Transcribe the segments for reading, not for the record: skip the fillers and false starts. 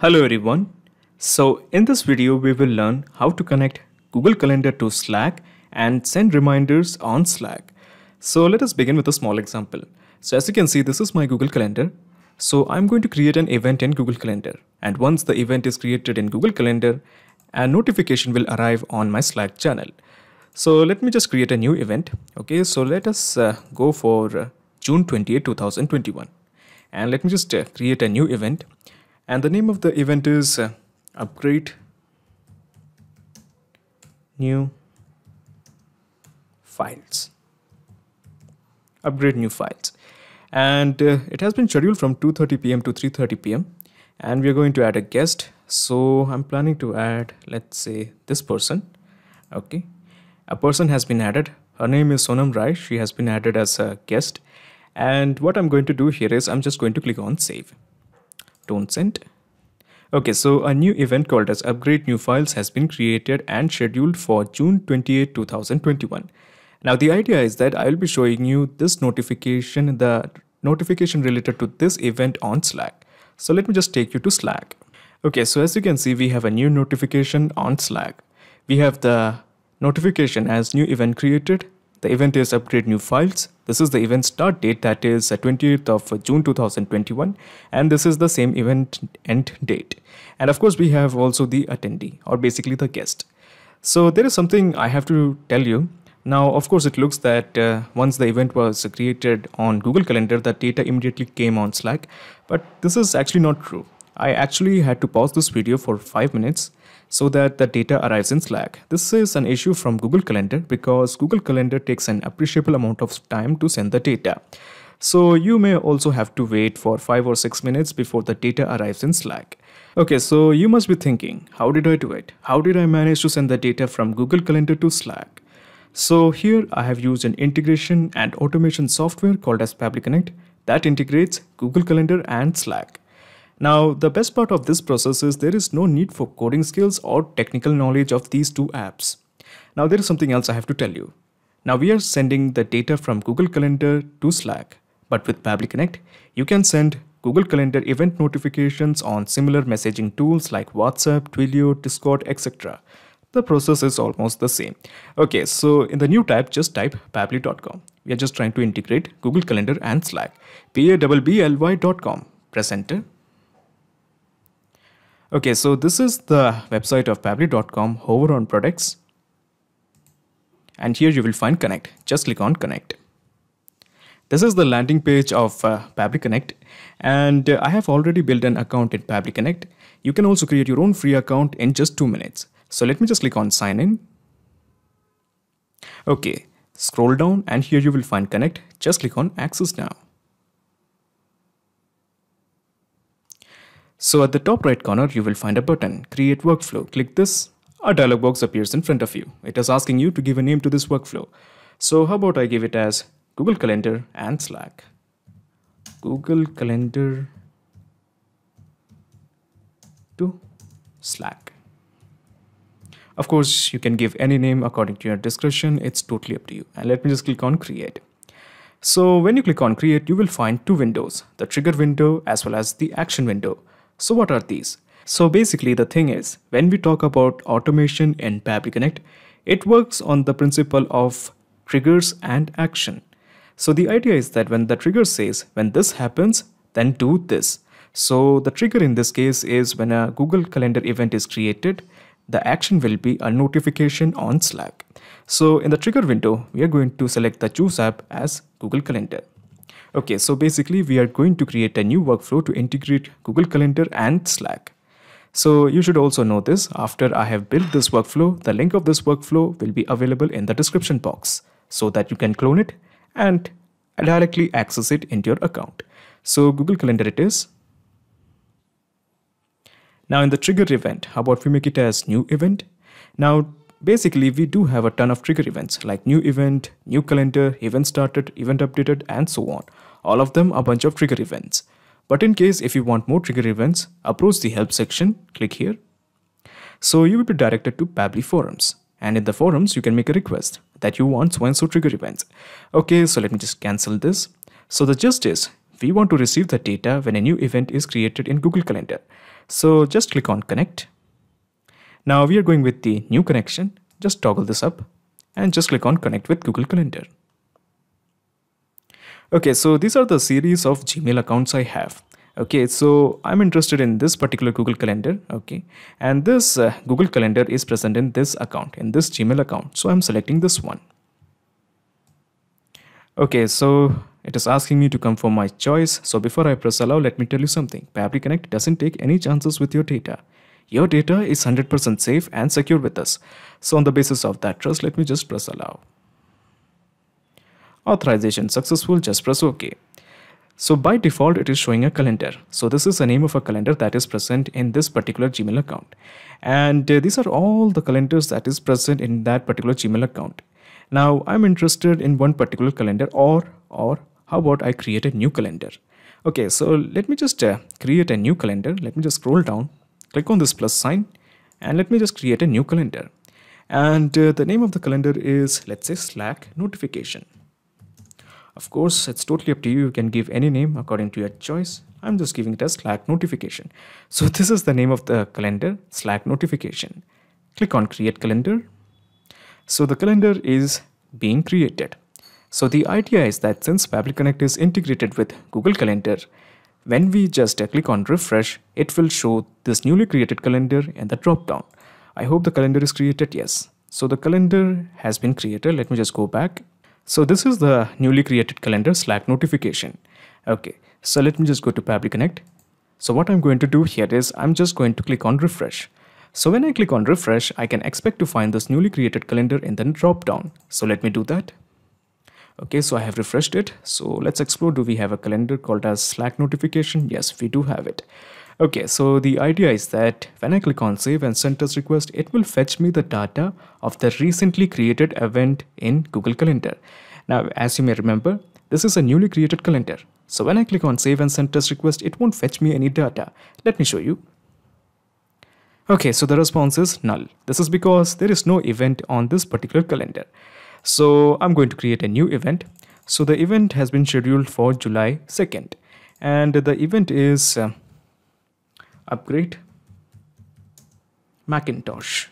Hello everyone. So in this video we will learn how to connect Google Calendar to Slack and send reminders on Slack. So let us begin with a small example. So as you can see, this is my Google Calendar. So I'm going to create an event in Google Calendar, and once the event is created in Google Calendar, a notification will arrive on my Slack channel. So let me just create a new event. Okay, so let us go for June 28, 2021. And let me just create a new event. And the name of the event is Upgrade New Files. Upgrade New Files. And it has been scheduled from 2:30 p.m. to 3:30 p.m. And we are going to add a guest. So I'm planning to add, let's say, this person. Okay. A person has been added. Her name is Sonam Rai. She has been added as a guest. And what I'm going to do here is I'm just going to click on save. Don't send. Okay, so a new event called as Upgrade New Files has been created and scheduled for June 28, 2021. Now the idea is that I will be showing you this notification, the notification related to this event on Slack. So let me just take you to Slack. Okay, so as you can see, we have a new notification on Slack. We have the notification as new event created. The event is Upgrade New Files. This is the event start date, that is 28th of June 2021, and this is the same event end date. And of course we have also the attendee, or basically the guest. So there is something I have to tell you. Now of course it looks that once the event was created on Google Calendar, the data immediately came on Slack, but this is actually not true. I actually had to pause this video for 5 minutes so that the data arrives in Slack. This is an issue from Google Calendar because Google Calendar takes an appreciable amount of time to send the data. So you may also have to wait for 5 or 6 minutes before the data arrives in Slack. Okay, so you must be thinking, how did I do it? How did I manage to send the data from Google Calendar to Slack? So here I have used an integration and automation software called as Pabbly Connect that integrates Google Calendar and Slack. Now, the best part of this process is there is no need for coding skills or technical knowledge of these two apps. Now, there is something else I have to tell you. Now, we are sending the data from Google Calendar to Slack, but with Pabbly Connect, you can send Google Calendar event notifications on similar messaging tools like WhatsApp, Twilio, Discord, etc. The process is almost the same. Okay, so in the new tab, just type pabbly.com. We are just trying to integrate Google Calendar and Slack. pabbly.com. Press enter. Okay, so this is the website of pabbly.com. Hover on products, and here you will find Connect. Just click on Connect. This is the landing page of Pabbly Connect, and I have already built an account in Pabbly Connect. You can also create your own free account in just 2 minutes. So let me just click on sign in. Okay, scroll down and here you will find Connect. Just click on access now. So at the top right corner, you will find a button, Create Workflow. Click this. A dialog box appears in front of you. It is asking you to give a name to this workflow. So how about I give it as Google Calendar and Slack. Google Calendar to Slack. Of course, you can give any name according to your discretion. It's totally up to you. And let me just click on Create. So when you click on Create, you will find two windows, the trigger window as well as the action window. So what are these? So basically the thing is, when we talk about automation in Pabbly Connect, it works on the principle of triggers and action. So the idea is that when the trigger says, when this happens, then do this. So the trigger in this case is when a Google Calendar event is created, the action will be a notification on Slack. So in the trigger window, we are going to select the Choose app as Google Calendar. Okay, so basically we are going to create a new workflow to integrate Google Calendar and Slack. So you should also know this. After I have built this workflow, the link of this workflow will be available in the description box so that you can clone it and directly access it into your account. So Google Calendar it is. Now in the trigger event, how about we make it as new event? Now basically we do have a ton of trigger events like new event, new calendar, event started, event updated, and so on. All of them are a bunch of trigger events. But in case if you want more trigger events, approach the help section, click here. So you will be directed to Pabbly forums. And in the forums, you can make a request that you want so and so trigger events. Okay, so let me just cancel this. So the gist is, we want to receive the data when a new event is created in Google Calendar. So just click on connect. Now we are going with the new connection. Just toggle this up and just click on connect with Google Calendar. Okay, so these are the series of Gmail accounts I have. Okay, so I'm interested in this particular Google Calendar. Okay, and this Google Calendar is present in this account, in this Gmail account. So I'm selecting this one. Okay, so it is asking me to confirm my choice. So before I press allow, let me tell you something. Pabbly Connect doesn't take any chances with your data. Your data is 100% safe and secure with us. So on the basis of that trust, let me just press allow. Authorization successful, just press OK. So by default, it is showing a calendar. So this is the name of a calendar that is present in this particular Gmail account. And these are all the calendars that is present in that particular Gmail account. Now I'm interested in one particular calendar, or how about I create a new calendar? Okay, so let me just create a new calendar. Let me just scroll down, click on this plus sign, and let me just create a new calendar. And the name of the calendar is, let's say, Slack notification. Of course, it's totally up to you. You can give any name according to your choice. I'm just giving it as Slack notification. So this is the name of the calendar, Slack notification. Click on create calendar. So the calendar is being created. So the idea is that since Pabbly Connect is integrated with Google Calendar, when we just click on refresh, it will show this newly created calendar in the drop down. I hope the calendar is created. Yes. So the calendar has been created. Let me just go back. So this is the newly created calendar, Slack notification. Okay, so let me just go to Pabbly Connect. So what I'm going to do here is I'm just going to click on refresh. So when I click on refresh, I can expect to find this newly created calendar in the drop down. So let me do that. Okay, so I have refreshed it. So let's explore. Do we have a calendar called as Slack notification? Yes, we do have it. Okay, so the idea is that when I click on save and send test request, it will fetch me the data of the recently created event in Google Calendar. Now, as you may remember, this is a newly created calendar. So when I click on save and send test request, it won't fetch me any data. Let me show you. Okay, so the response is null. This is because there is no event on this particular calendar. So I'm going to create a new event. So the event has been scheduled for July 2nd. And the event is upgrade Macintosh.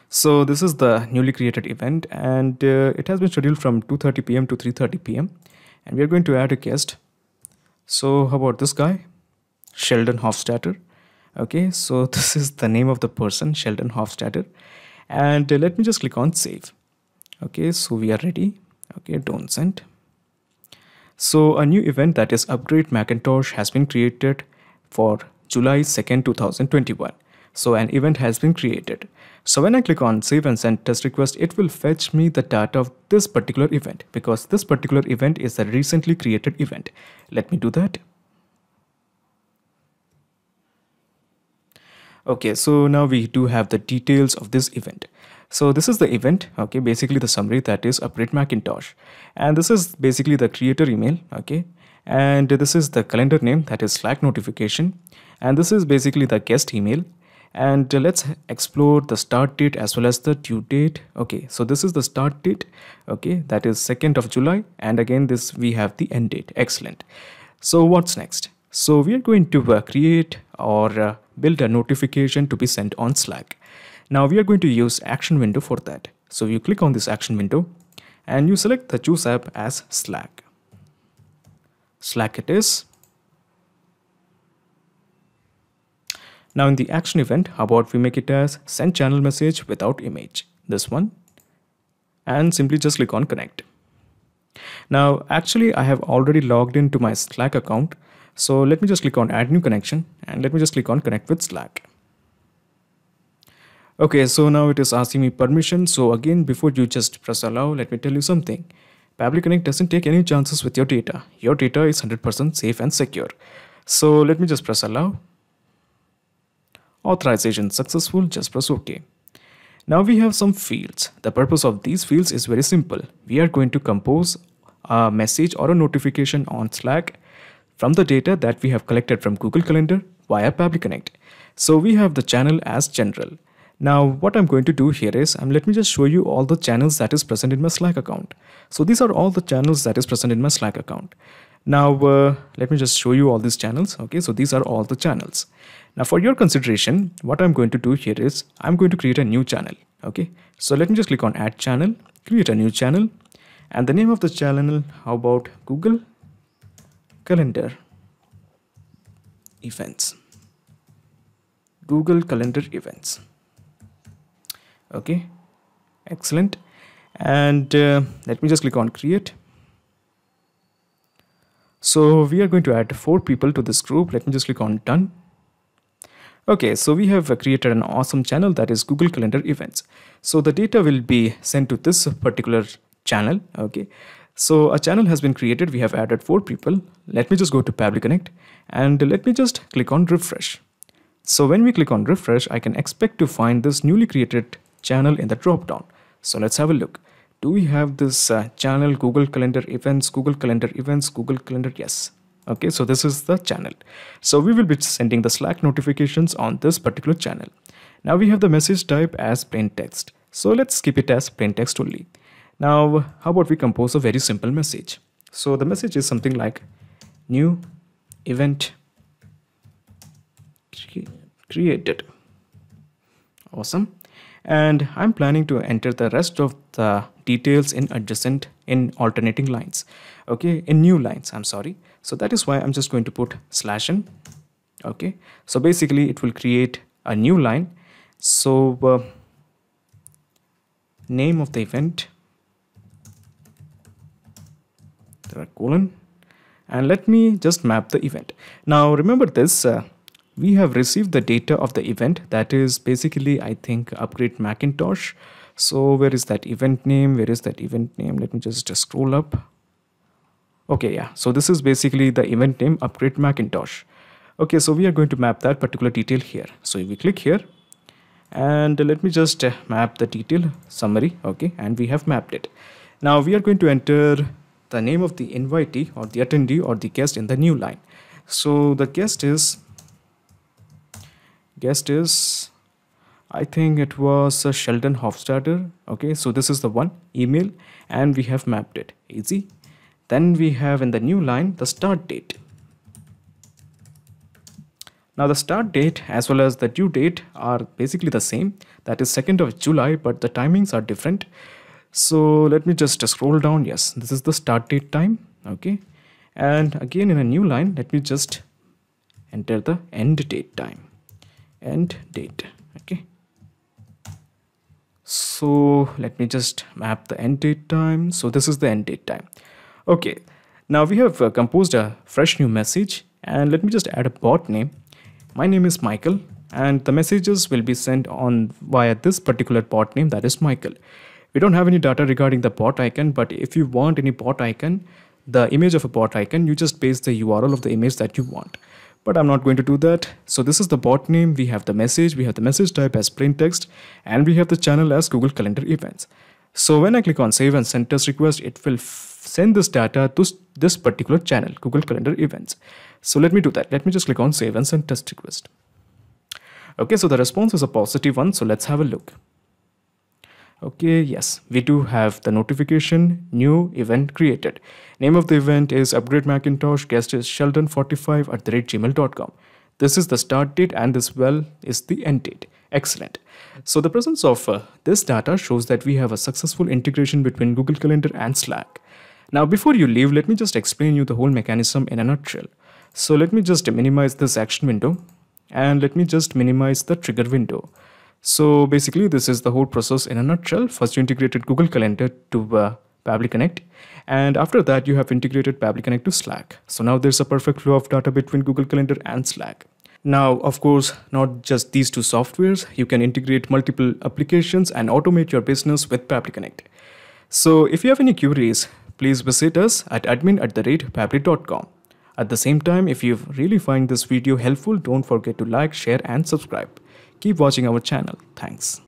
So this is the newly created event, and it has been scheduled from 2:30 p.m. to 3:30 p.m. and we are going to add a guest. So how about this guy, Sheldon Hofstadter? Okay, so this is the name of the person, Sheldon Hofstadter, and let me just click on save. Okay, so we are ready. Okay, don't send. So a new event, that is upgrade Macintosh, has been created for July 2nd, 2021. So an event has been created. So when I click on save and send test request, it will fetch me the data of this particular event, because this particular event is a recently created event. Let me do that. Okay, so now we do have the details of this event. So this is the event, okay, basically the summary, that is upgrade Macintosh. And this is basically the creator email, okay. And this is the calendar name, that is Slack notification. And this is basically the guest email. And let's explore the start date as well as the due date. Okay, so this is the start date, okay, that is 2nd of July. And again, this we have the end date. Excellent. So what's next? So we are going to create or build a notification to be sent on Slack. Now we are going to use action window for that. So you click on this action window and you select the choose app as Slack. Slack it is. Now in the action event, how about we make it as send channel message without image, this one, and simply just click on connect. Now actually I have already logged into my Slack account. So let me just click on add new connection and let me just click on connect with Slack. Okay, so now it is asking me permission. So again, before you just press allow, let me tell you something. Pabbly Connect doesn't take any chances with your data. Your data is 100% safe and secure. So let me just press allow. Authorization successful, just press OK. Now we have some fields. The purpose of these fields is very simple. We are going to compose a message or a notification on Slack from the data that we have collected from Google Calendar via Pabbly Connect. So we have the channel as general. Now what I'm going to do here is let me just show you all the channels that is present in my Slack account. So these are all the channels that is present in my Slack account. Now let me just show you all these channels. Okay, so these are all the channels. Now for your consideration, what I'm going to do here is I'm going to create a new channel. Okay, so let me just click on add channel, create a new channel, and the name of the channel, how about Google Calendar Events. Google Calendar Events. Okay, excellent. And let me just click on create. So we are going to add 4 people to this group. Let me just click on done. Okay, so we have created an awesome channel that is Google Calendar Events. So the data will be sent to this particular channel. Okay, so a channel has been created. We have added 4 people. Let me just go to Pabbly Connect and let me just click on refresh. So when we click on refresh, I can expect to find this newly created channel in the drop down. So let's have a look. Do we have this channel Google Calendar Events, Google Calendar Events, Google Calendar? Yes. Okay, so this is the channel. So we will be sending the Slack notifications on this particular channel. Now we have the message type as plain text. So let's keep it as plain text only. Now, how about we compose a very simple message? So the message is something like new event created. Awesome. And I'm planning to enter the rest of the details in alternating lines. Okay, in new lines, I'm sorry. So that is why I'm just going to put /n. Okay, so basically it will create a new line. So name of the event, there are colon, and let me just map the event. Now remember this, we have received the data of the event, that is basically, I think, upgrade Macintosh. So where is that event name? Where is that event name? Let me just scroll up. Okay, yeah, so this is basically the event name, upgrade Macintosh. Okay, so we are going to map that particular detail here. So we click here and let me just map the detail summary. Okay, and we have mapped it. Now we are going to enter the name of the invitee or the attendee or the guest in the new line. So the guest is, I think it was Sheldon Hofstadter. Okay, so this is the one, email, and we have mapped it. Easy. Then we have in the new line the start date. Now the start date as well as the due date are basically the same, that is 2nd of July, but the timings are different. So let me just scroll down. Yes, this is the start date time. Okay, and again in a new line, let me just enter the end date time. End date. Okay, so let me just map the end date time. So this is the end date time. Okay, now we have composed a fresh new message, and let me just add a bot name. My name is Michael, and the messages will be sent on via this particular bot name, that is Michael. We don't have any data regarding the bot icon, but if you want any bot icon, the image of a bot icon, you just paste the URL of the image that you want. But I'm not going to do that. So this is the bot name, we have the message type as plain text, and we have the channel as Google Calendar Events. So when I click on save and send test request, it will send this data to this particular channel, Google Calendar Events. So let me do that. Let me just click on save and send test request. Okay, so the response is a positive one. So let's have a look. Okay, yes, we do have the notification, new event created. Name of the event is Upgrade Macintosh, guest is sheldon45@gmail.com. This is the start date and this is the end date. Excellent. So the presence of this data shows that we have a successful integration between Google Calendar and Slack. Now before you leave, let me just explain you the whole mechanism in a nutshell. So let me just minimize this action window and let me just minimize the trigger window. So basically this is the whole process in a nutshell. First you integrated Google Calendar to Pabbly Connect, and after that you have integrated Pabbly Connect to Slack. So now there's a perfect flow of data between Google Calendar and Slack. Now, of course, not just these two softwares, you can integrate multiple applications and automate your business with Pabbly Connect. So if you have any queries, please visit us at admin@pabbly.com. At the same time, if you really find this video helpful, don't forget to like, share and subscribe. Keep watching our channel. Thanks.